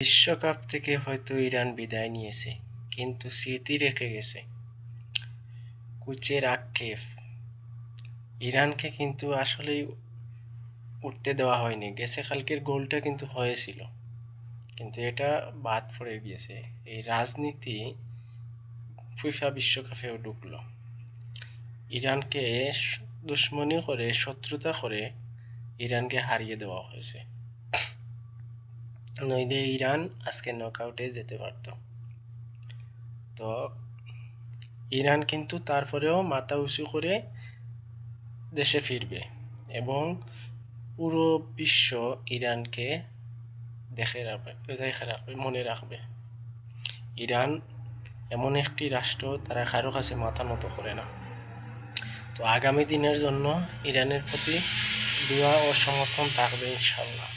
বিশ্বকাপ থেকে হয়তো ইরান বিদায় নিয়েছে, কিন্তু স্মৃতি রেখে গেছে। কোচের আক্ষেপ, ইরানকে কিন্তু আসলেই উঠতে দেওয়া হয়নি। গেছে কালকের গোলটা কিন্তু হয়েছিল, কিন্তু এটা বাদ পড়ে গিয়েছে। এই রাজনীতি ফিফা বিশ্বকাপেও ঢুকলো। ইরানকে দুশ্মনী করে, শত্রুতা করে ইরানকে হারিয়ে দেওয়া হয়েছে। নইলে ইরান আজকে নকআউটে যেতে পারত। তো ইরান কিন্তু তারপরেও মাথা উঁচু করে দেশে ফিরবে এবং পুরো বিশ্ব ইরানকে দেখে রাখবে, মনে রাখবে। ইরান এমন একটি রাষ্ট্র, তারা কারো কাছে মাথা নত করে না। তো আগামী দিনের জন্য ইরানের প্রতি দোয়া ও সমর্থন থাকবে ইনশাআল্লাহ।